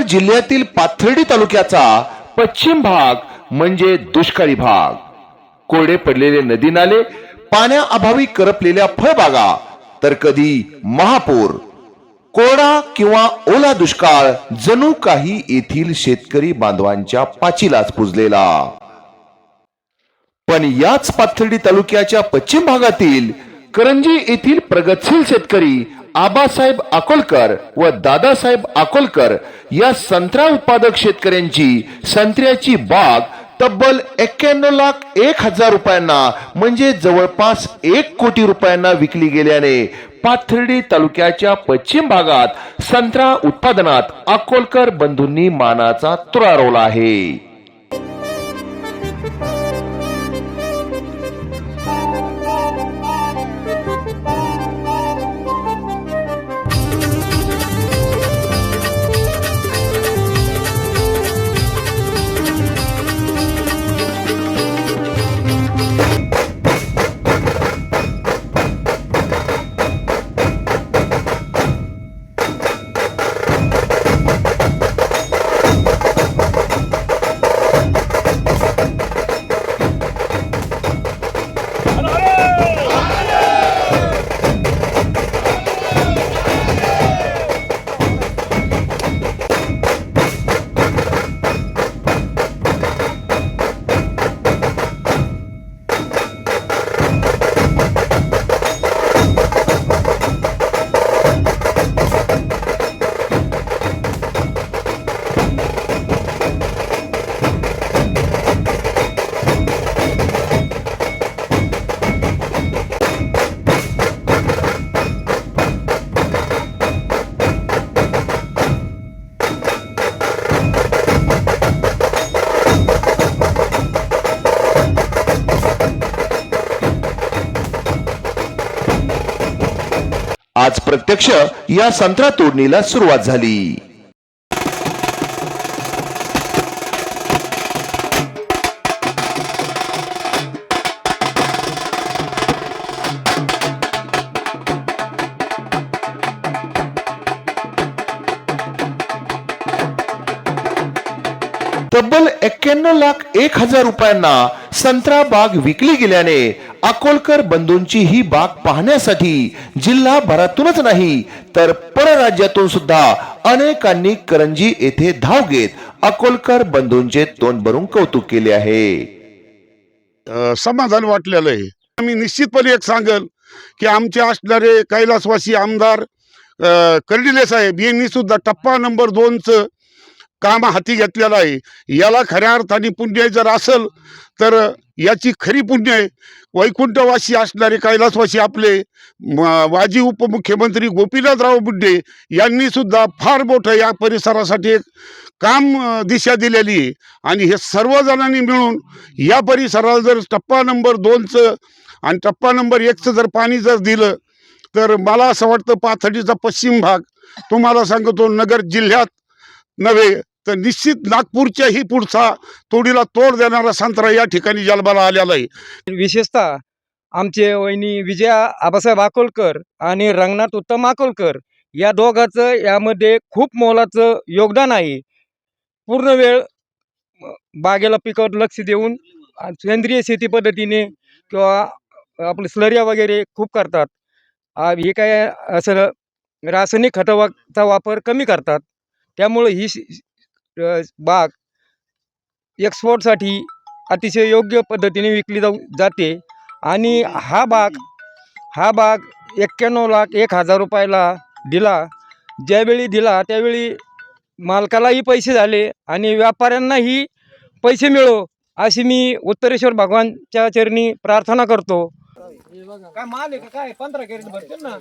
जिल्ह्यातील पाथर्डी तालुक्याचा पश्चिम भाग म्हणजे दुष्काळी भाग. कोरडे पडलेले नदी नाले, पाण्याअभावी करपलेल्या फळबागा, तर कधी महापूर. कोरडा किंवा ओला दुष्काळ जणू काही येथील शेतकरी बांधवांच्या पाचीलाच पुजलेला. पण याच पाथर्डी तालुक्याच्या पश्चिम भागातील करंजी येथील प्रगतशील शेतकरी आबासाहेब अकोलकर व दादासाहेब अकोलकर या संत्रा उत्पादक शेतकऱ्यांची संत्र्याची बाग तब्बल 91,01,000 रुपयांना म्हणजे जवळपास 1 कोटी रुपयांना विकली गेल्याने पाथर्डी तालुक्याच्या पश्चिम भागात संत्रा उत्पादनात अकोलकर बंधूंनी मानाचा तुरा रोवला आहे. आज प्रत्यक्ष या संत्रा तोडणीला सुरुवात झाली. तब्बल 91,01,000 रुपयांना संत्रा बाग विकली गेल्याने अकोलकर बंधूंची ही बाग पाहण्यासाठी जिल्हाभरातूनच नाही तर परराज्यातून सुद्धा अनेकांनी करंजी येथे धाव घेत अकोलकर बंधूंचे तोंड भरून कौतुक केले आहे. समाधान वाटलेलं आहे. मी निश्चितपणे एक सांगेल की आमचे असणारे कैलासवासी आमदार कर्डिले साहेब यांनी सुद्धा टप्पा नंबर 2चं काम हाती घेतलेलं आहे. याला खऱ्या अर्थाने पुण्य जर असेल तर याची खरी पुण्य आहे. वैकुंठवासी असणारे कैलासवासी आपले माजी उपमुख्यमंत्री गोपीनाथराव मुंडे यांनी सुद्धा फार मोठं या परिसरासाठी एक काम दिशा दिलेली आहे. आणि हे सर्वजणांनी मिळून या परिसराला जर टप्पा नंबर 2चं आणि टप्पा नंबर 1चं जर पाणी जर दिलं तर मला असं वाटतं पाथर्डीचा पश्चिम भाग, तुम्हाला सांगतो नगर जिल्ह्यात नव्हे तर निश्चित नागपूरच्याही पुढचा तोडीला तोड देणारा संत्रा या ठिकाणी जन्माला आलेला आहे. विशेषतः आमचे वहिनी विजया आबासाहेब अकोलकर आणि रंगनाथ उत्तम अकोलकर या दोघांचं यामध्ये खूप मोलाचं योगदान आहे. पूर्ण वेळ बागेला पिकावर लक्ष देऊन सेंद्रिय शेती पद्धतीने किंवा आपले स्लर्या वगैरे खूप करतात. हे काय असं रासायनिक खताचा वापर कमी करतात. त्यामुळे ही बाग एक्सपोर्टसाठी अतिशय योग्य पद्धतीने विकली जाते. आणि हा बाग 91,01,000 रुपयाला दिला. ज्यावेळी दिला त्यावेळी मालकालाही पैसे झाले आणि व्यापाऱ्यांनाही पैसे मिळो अशी मी उत्तरेश्वर भगवानच्या चरणी प्रार्थना करतो. काय माल आहे का काय 15 कॅरेट भरते ना.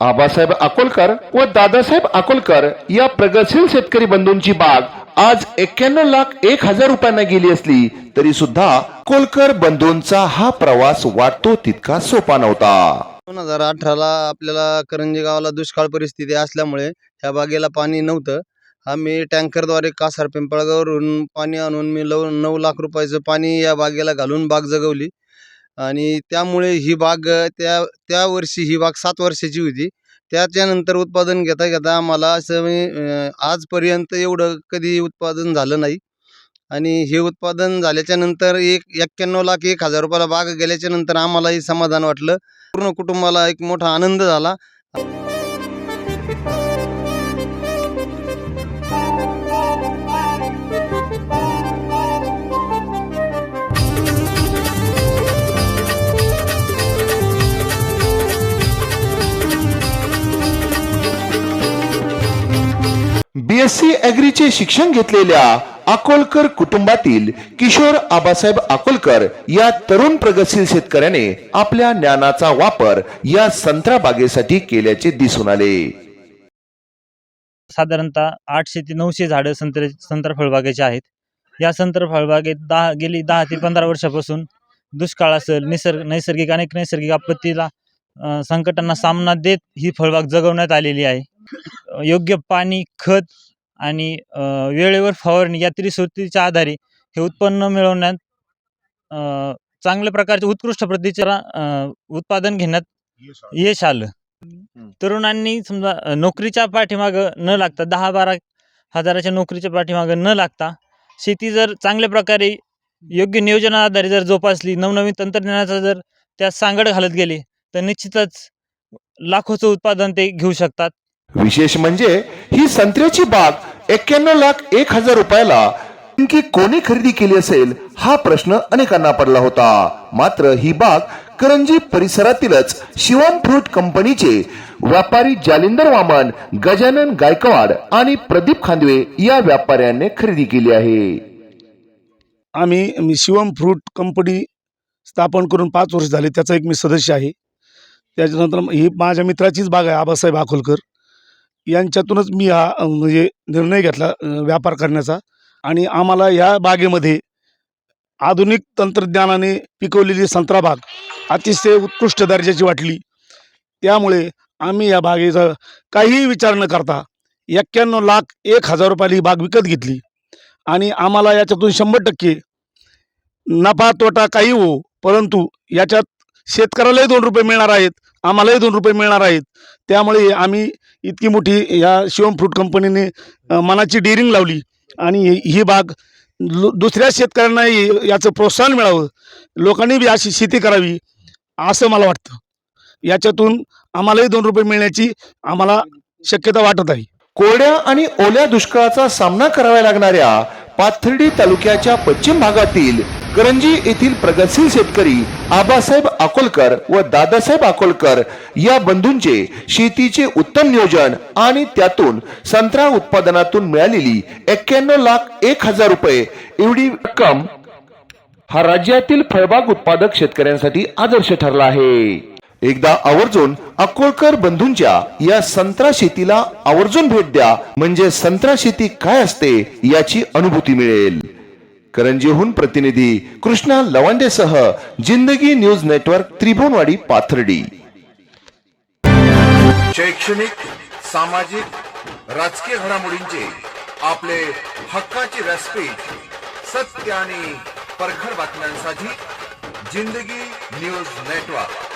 आबासाहेब अकोलकर व दादासाहेब अकोलकर या प्रगतशील शेतकरी बंधूंची बाग आज 91,01,000 रुपयांना गेली असली तरी सुद्धा कोलकर बंधूंचा हा प्रवास वाटतो तितका सोपा नव्हता. 2018ला आपल्याला करंजी गावाला दुष्काळ परिस्थिती असल्यामुळे ह्या बागेला पाणी नव्हतं. आम्ही टँकरद्वारे कासार पिंपळगाववरून पाणी आणून मी 9 लाख रुपयाचं पाणी या बागेला घालून बाग जगवली आणि त्यामुळे ही बाग त्या वर्षी ही बाग 7 वर्षाची होती. त्याच्यानंतर उत्पादन घेता घेता आम्हाला असं आजपर्यंत एवढं कधी उत्पादन झालं नाही आणि हे उत्पादन झाल्याच्या नंतर 91,01,000 रुपयाला बाग गेल्याच्या नंतर आम्हालाही समाधान वाटलं. पूर्ण कुटुंबाला एक मोठा आनंद झाला. BSc ॲग्रीचे शिक्षण घेतलेल्या अकोलकर कुटुंबातील किशोर आबासाहेब अकोलकर या तरुण प्रगतशील शेतकऱ्याने आपल्या ज्ञानाचा वापर या संत्रा बागेसाठी केल्याचे दिसून आले. साधारणतः 800 ते 900 झाडं संत्रा फळबागेचे आहेत. या संत्रा फळबागेत गेली 10 ते 15 वर्षापासून दुष्काळ असेल, नैसर्गिक अनेक नैसर्गिक आपत्तीला संकटांना सामना देत ही फळबाग जगवण्यात आलेली आहे. योग्य पाणी, खत आणि वेळेवर फवारणी या त्रिसूत्रीच्या आधारे हे उत्पन्न मिळवण्यात चांगल्या प्रकारचे उत्कृष्ट प्रतीचे उत्पादन घेण्यात यश आलं. तरुणांनी समजा नोकरीच्या पाठीमागं न लागता 10-12 हजाराच्या नोकरीच्या मागं न लागता शेती जर चांगल्या प्रकारे योग्य नियोजनाआधारे जर जोपासली, नवनवीन तंत्रज्ञानाचा जर त्यात सांगड घालत गेले तर निश्चितच लाखोचं उत्पादन ते घेऊ शकतात. विशेष म्हणजे ही संत्र्याची बाग 91,01,000 रुपयाला नेमकी कोणी खरेदी केली असेल हा प्रश्न अनेकांना पडला होता. मात्र ही बाग करंजी परिसरातीलच शिवम फ्रूट कंपनीचे व्यापारी जालिंदर वामन, गजानन गायकवाड आणि प्रदीप खांदवे या व्यापाऱ्यांनी खरेदी केली आहे. मी शिवम फ्रूट कंपनी स्थापन करून 5 वर्ष झाले. त्याचा एक मी सदस्य आहे. त्याच्यानंतर ही माझ्या मित्राचीच बाग आहे, आबासाहेब अकोलकर यांच्यातूनच मी हा म्हणजे निर्णय घेतला व्यापार करण्याचा. आणि आम्हाला या बागेमध्ये आधुनिक तंत्रज्ञानाने पिकवलेली संत्रा बाग अतिशय उत्कृष्ट दर्जाची वाटली. त्यामुळे आम्ही या बागेचा काहीही विचार न करता 91,01,000 रुपयाला ही बाग विकत घेतली. आणि आम्हाला याच्यातून 100% नफा तोटा काही हो, परंतु याच्यात शेतकऱ्यालाही 2 रुपये मिळणार आहेत, आम्हालाही 2 रुपये मिळणार आहेत. त्यामुळे आम्ही इतकी मोठी या शिवम फ्रूट कंपनीने मनाची डेअरिंग लावली आणि ही बाग दुसऱ्या शेतकऱ्यांनाही याचं प्रोत्साहन मिळावं, लोकांनी बी अशी शेती करावी असं मला वाटतं. याच्यातून आम्हालाही 2 रुपये मिळण्याची आम्हाला शक्यता वाटत आहे. कोरड्या आणि ओल्या दुष्काळाचा सामना करावा लागणाऱ्या पाथर्डी तालुक्याच्या पश्चिम भागातील करंजी येथील प्रगतशील शेतकरी आबासाहेब अकोलकर व दादासाहेब अकोलकर या बंधूंचे शेतीचे उत्तम नियोजन आणि त्यातून संत्रा उत्पादनातून मिळालेली 91,01,000 रुपये एवढी रक्कम हा राज्यातील फळबाग उत्पादक शेतकऱ्यांसाठी आदर्श ठरला आहे. एकदा आवर्जून अकोलकर बंधूंच्या या संत्रा शेतीला आवर्जून भेट द्या, म्हणजे संत्रा शेती काय असते याची अनुभूती मिळेल. करंजीहून प्रतिनिधी कृष्णा लवांडेसह जिंदगी न्यूज नेटवर्क, त्रिभुवनवाडी, पाथर्डी. शैक्षणिक, सामाजिक, राजकीय घडामोडींचे आपले हक्काचे व्यासपीठ, सत्य आणि परखड बातम्यांसाठी जिंदगी न्यूज नेटवर्क.